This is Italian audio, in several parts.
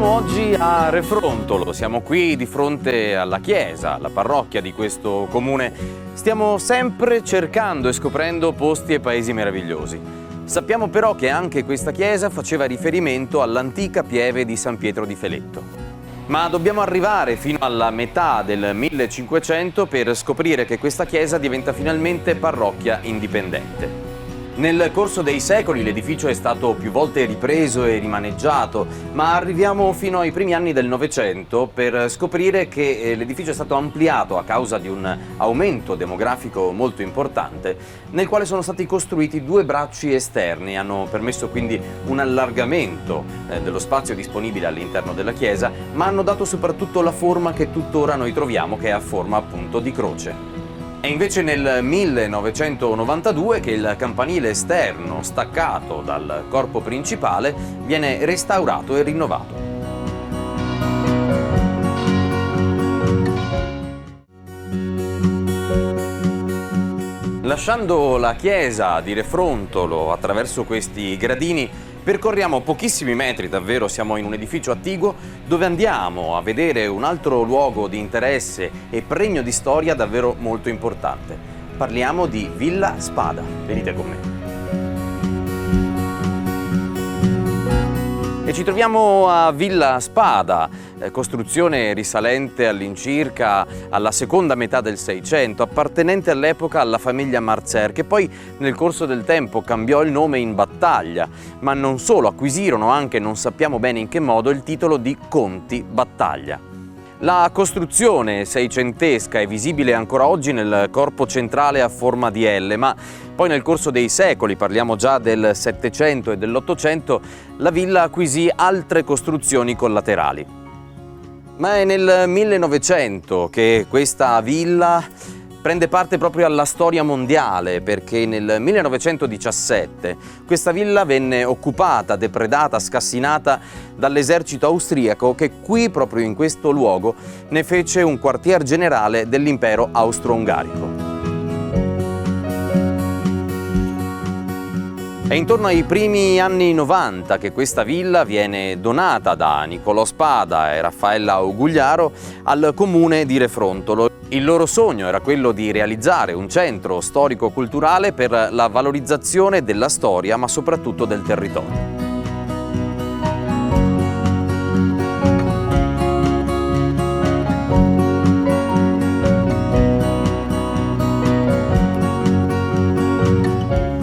troviamo oggi a Refrontolo, siamo qui di fronte alla chiesa, la parrocchia di questo comune. Stiamo sempre cercando e scoprendo posti e paesi meravigliosi. Sappiamo però che anche questa chiesa faceva riferimento all'antica pieve di San Pietro di Feletto. Ma dobbiamo arrivare fino alla metà del 1500 per scoprire che questa chiesa diventa finalmente parrocchia indipendente. Nel corso dei secoli l'edificio è stato più volte ripreso e rimaneggiato, ma arriviamo fino ai primi anni del Novecento per scoprire che l'edificio è stato ampliato a causa di un aumento demografico molto importante, nel quale sono stati costruiti due bracci esterni, hanno permesso quindi un allargamento dello spazio disponibile all'interno della chiesa, ma hanno dato soprattutto la forma che tuttora noi troviamo, che è a forma appunto di croce. È invece nel 1992 che il campanile esterno, staccato dal corpo principale, viene restaurato e rinnovato. Lasciando la chiesa di Refrontolo attraverso questi gradini, percorriamo pochissimi metri, davvero siamo in un edificio attiguo, dove andiamo a vedere un altro luogo di interesse e pregno di storia davvero molto importante. Parliamo di Villa Spada. Venite con me. E ci troviamo a Villa Spada, costruzione risalente all'incirca alla seconda metà del Seicento, appartenente all'epoca alla famiglia Marzer, che poi nel corso del tempo cambiò il nome in Battaglia, ma non solo, acquisirono anche, non sappiamo bene in che modo, il titolo di Conti Battaglia. La costruzione seicentesca è visibile ancora oggi nel corpo centrale a forma di L, ma poi nel corso dei secoli, parliamo già del Settecento e dell'Ottocento, la villa acquisì altre costruzioni collaterali. Ma è nel 1900 che questa villa prende parte proprio alla storia mondiale, perché nel 1917 questa villa venne occupata, depredata, scassinata dall'esercito austriaco, che qui, proprio in questo luogo, ne fece un quartier generale dell'impero austro-ungarico. È intorno ai primi anni 90 che questa villa viene donata da Nicolò Spada e Raffaella Ugugliaro al comune di Refrontolo. Il loro sogno era quello di realizzare un centro storico-culturale per la valorizzazione della storia, ma soprattutto del territorio.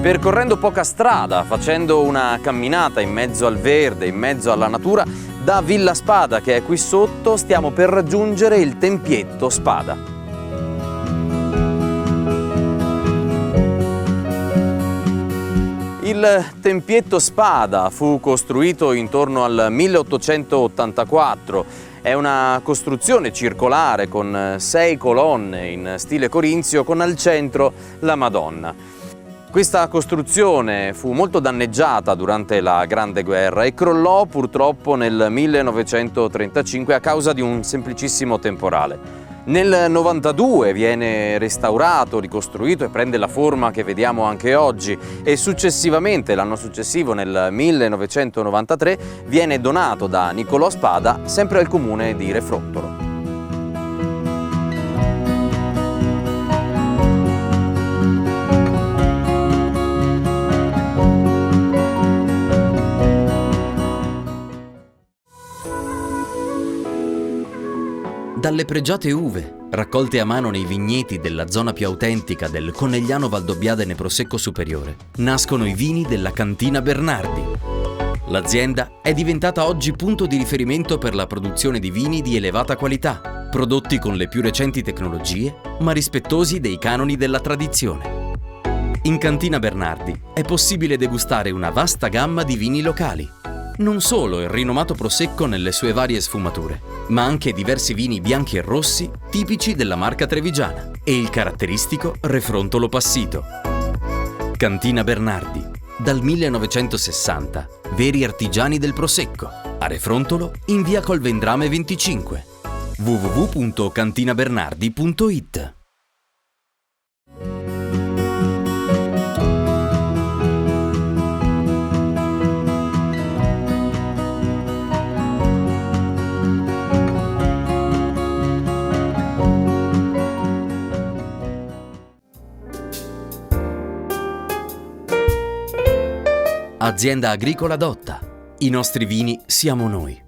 Percorrendo poca strada, facendo una camminata in mezzo al verde, in mezzo alla natura, da Villa Spada, che è qui sotto, stiamo per raggiungere il Tempietto Spada. Il Tempietto Spada fu costruito intorno al 1884. È una costruzione circolare con 6 colonne in stile corinzio, con al centro la Madonna. Questa costruzione fu molto danneggiata durante la Grande Guerra e crollò purtroppo nel 1935 a causa di un semplicissimo temporale. Nel 92 viene restaurato, ricostruito e prende la forma che vediamo anche oggi, e successivamente, l'anno successivo, nel 1993, viene donato da Nicolò Spada sempre al comune di Refrontolo. Dalle pregiate uve, raccolte a mano nei vigneti della zona più autentica del Conegliano Valdobbiadene Prosecco Superiore, nascono i vini della Cantina Bernardi. L'azienda è diventata oggi punto di riferimento per la produzione di vini di elevata qualità, prodotti con le più recenti tecnologie, ma rispettosi dei canoni della tradizione. In Cantina Bernardi è possibile degustare una vasta gamma di vini locali. Non solo il rinomato Prosecco nelle sue varie sfumature, ma anche diversi vini bianchi e rossi tipici della marca trevigiana e il caratteristico Refrontolo Passito. Cantina Bernardi, dal 1960, veri artigiani del Prosecco, a Refrontolo in via Colvendrame 25. www.cantinabernardi.it. Azienda agricola Dotta. I nostri vini siamo noi.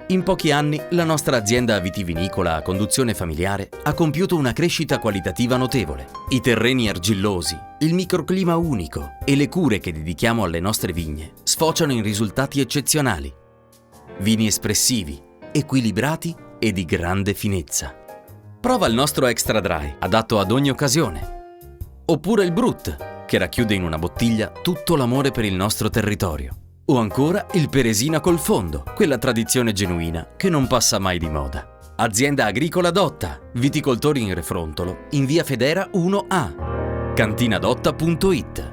In pochi anni la nostra azienda vitivinicola a conduzione familiare ha compiuto una crescita qualitativa notevole. I terreni argillosi, il microclima unico e le cure che dedichiamo alle nostre vigne sfociano in risultati eccezionali. Vini espressivi, equilibrati e di grande finezza. Prova il nostro Extra Dry, adatto ad ogni occasione. Oppure il Brut, che racchiude in una bottiglia tutto l'amore per il nostro territorio. O ancora il Peresina col fondo, quella tradizione genuina che non passa mai di moda. Azienda agricola Dotta, viticoltori in Refrontolo, in via Federa 1A, cantinadotta.it.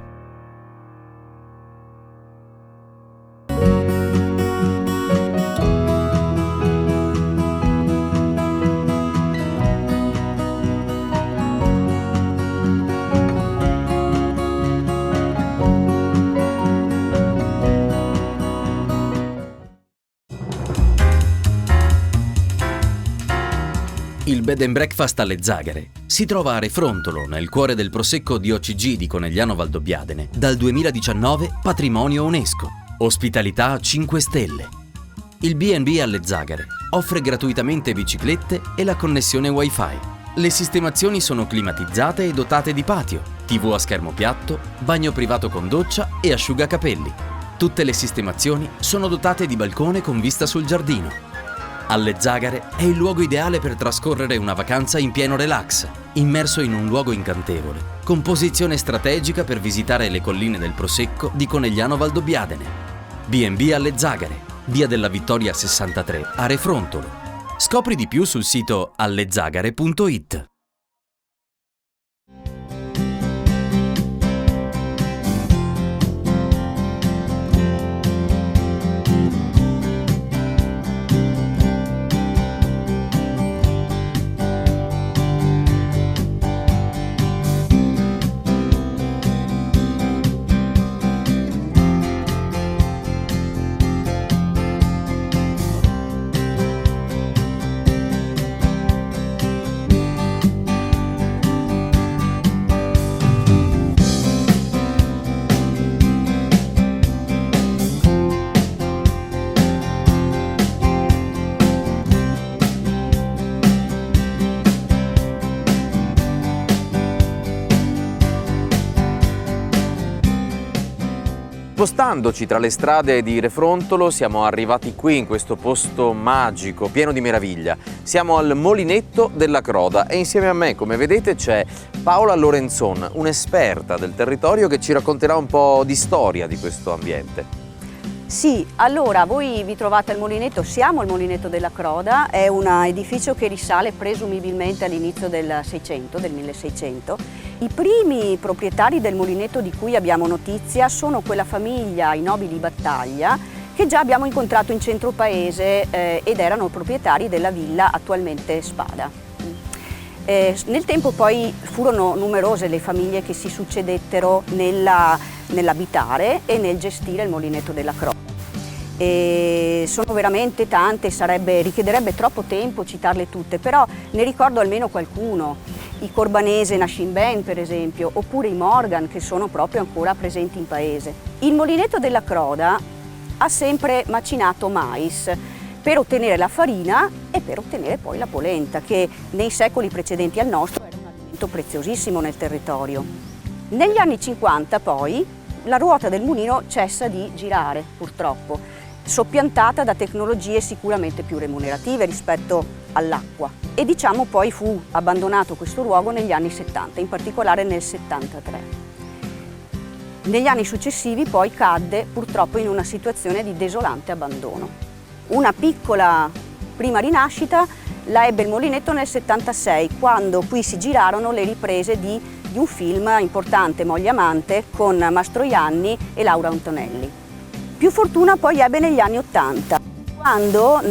Il Bed and Breakfast alle Zagare si trova a Refrontolo, nel cuore del Prosecco DOCG di Conegliano Valdobbiadene, dal 2019 Patrimonio UNESCO. Ospitalità a 5 stelle. Il B&B alle Zagare offre gratuitamente biciclette e la connessione Wi-Fi. Le sistemazioni sono climatizzate e dotate di patio, TV a schermo piatto, bagno privato con doccia e asciugacapelli. Tutte le sistemazioni sono dotate di balcone con vista sul giardino. Alle Zagare è il luogo ideale per trascorrere una vacanza in pieno relax, immerso in un luogo incantevole, con posizione strategica per visitare le colline del Prosecco di Conegliano Valdobbiadene. B&B alle Zagare, via della Vittoria 63, a Refrontolo. Scopri di più sul sito allezagare.it. Spostandoci tra le strade di Refrontolo siamo arrivati qui in questo posto magico, pieno di meraviglia. Siamo al Molinetto della Croda e insieme a me, come vedete, c'è Paola Lorenzon, un'esperta del territorio che ci racconterà un po' di storia di questo ambiente. Sì, allora voi vi trovate al Molinetto, siamo al Molinetto della Croda, è un edificio che risale presumibilmente all'inizio del 1600. I primi proprietari del Molinetto di cui abbiamo notizia sono quella famiglia, i nobili Battaglia, che già abbiamo incontrato in centro paese ed erano proprietari della villa attualmente Spada. Nel tempo poi furono numerose le famiglie che si succedettero nell'abitare e nel gestire il Molinetto della Croda. Sono veramente tante, richiederebbe troppo tempo citarle tutte, però ne ricordo almeno qualcuno. I Corbanese Nascimben, per esempio, oppure i Morgan, che sono proprio ancora presenti in paese. Il Molinetto della Croda ha sempre macinato mais per ottenere la farina e per ottenere poi la polenta, che nei secoli precedenti al nostro era un alimento preziosissimo nel territorio. Negli anni 50 poi la ruota del mulino cessa di girare, purtroppo, soppiantata da tecnologie sicuramente più remunerative rispetto all'acqua. E diciamo poi fu abbandonato questo luogo negli anni 70, in particolare nel 73. Negli anni successivi poi cadde purtroppo in una situazione di desolante abbandono. Una piccola prima rinascita la ebbe il Molinetto nel 76, quando qui si girarono le riprese di un film importante, Moglie amante, con Mastroianni e Laura Antonelli. Più fortuna poi ebbe negli anni 80, quando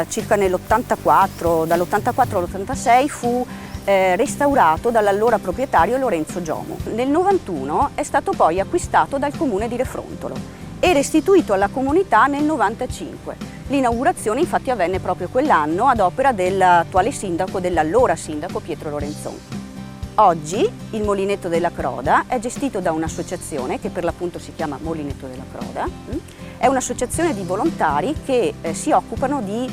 circa nell'84, dall'84 all'86 fu restaurato dall'allora proprietario Lorenzo Giomo. Nel 91 è stato poi acquistato dal comune di Refrontolo e restituito alla comunità nel 95. L'inaugurazione infatti avvenne proprio quell'anno ad opera dell'attuale sindaco, dell'allora sindaco Pietro Lorenzon. Oggi il Molinetto della Croda è gestito da un'associazione che per l'appunto si chiama Molinetto della Croda. È un'associazione di volontari che si occupano di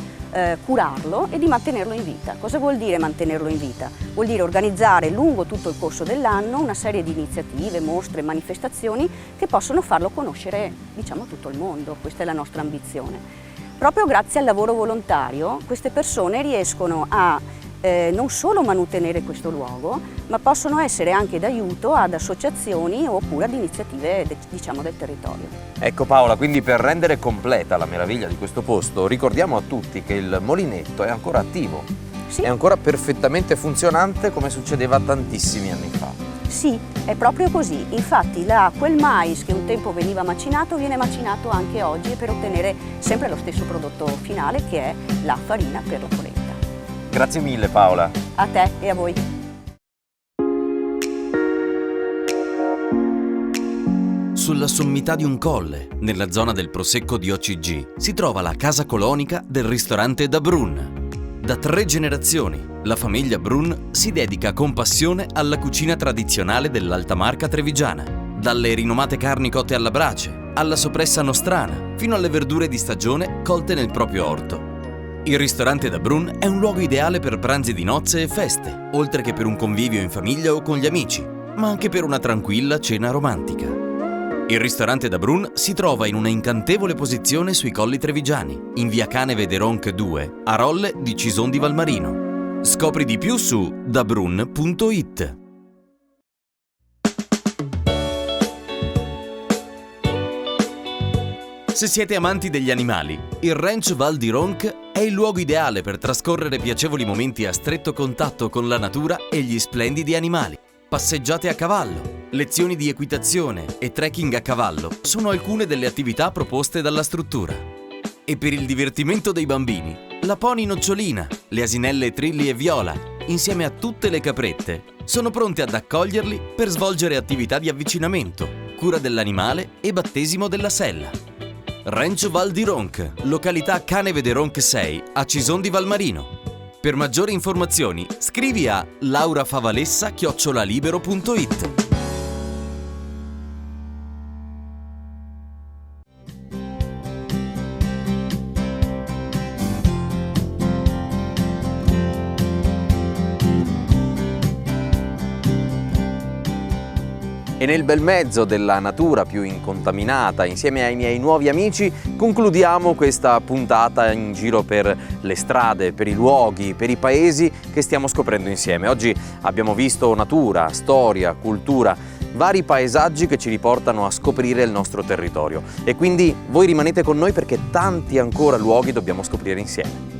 curarlo e di mantenerlo in vita. Cosa vuol dire mantenerlo in vita? Vuol dire organizzare lungo tutto il corso dell'anno una serie di iniziative, mostre, manifestazioni che possono farlo conoscere, diciamo, a tutto il mondo. Questa è la nostra ambizione. Proprio grazie al lavoro volontario queste persone riescono a non solo mantenere questo luogo, ma possono essere anche d'aiuto ad associazioni oppure ad iniziative, diciamo, del territorio. Ecco Paola, quindi per rendere completa la meraviglia di questo posto, ricordiamo a tutti che il molinetto è ancora attivo, Sì. è ancora perfettamente funzionante come succedeva tantissimi anni fa. Sì, è proprio così. Infatti quel mais che un tempo veniva macinato viene macinato anche oggi per ottenere sempre lo stesso prodotto finale, che è la farina per la polenta. Grazie mille Paola. A te e a voi. Sulla sommità di un colle, nella zona del Prosecco di OCG, si trova la casa colonica del ristorante Da Brun. Da 3 generazioni, la famiglia Brun si dedica con passione alla cucina tradizionale dell'Alta Marca trevigiana, dalle rinomate carni cotte alla brace, alla soppressa nostrana, fino alle verdure di stagione colte nel proprio orto. Il ristorante Da Brun è un luogo ideale per pranzi di nozze e feste, oltre che per un convivio in famiglia o con gli amici, ma anche per una tranquilla cena romantica. Il ristorante Da Brun si trova in una incantevole posizione sui colli trevigiani, in via Caneve de Ronc 2, a Rolle di Cison di Valmarino. Scopri di più su dabrun.it. Se siete amanti degli animali, il Ranch Val di Ronc è il luogo ideale per trascorrere piacevoli momenti a stretto contatto con la natura e gli splendidi animali. Passeggiate a cavallo, lezioni di equitazione e trekking a cavallo sono alcune delle attività proposte dalla struttura. E per il divertimento dei bambini, la pony nocciolina, le asinelle Trilli e Viola, insieme a tutte le caprette, sono pronte ad accoglierli per svolgere attività di avvicinamento, cura dell'animale e battesimo della sella. Ranch Val di Ronc, località Caneve de Ronc 6, a Cison di Valmarino. Per maggiori informazioni scrivi a laurafavalessa@libero.it. E nel bel mezzo della natura più incontaminata, insieme ai miei nuovi amici, concludiamo questa puntata in giro per le strade, per i luoghi, per i paesi che stiamo scoprendo insieme. Oggi abbiamo visto natura, storia, cultura, vari paesaggi che ci riportano a scoprire il nostro territorio. E quindi voi rimanete con noi perché tanti ancora luoghi dobbiamo scoprire insieme.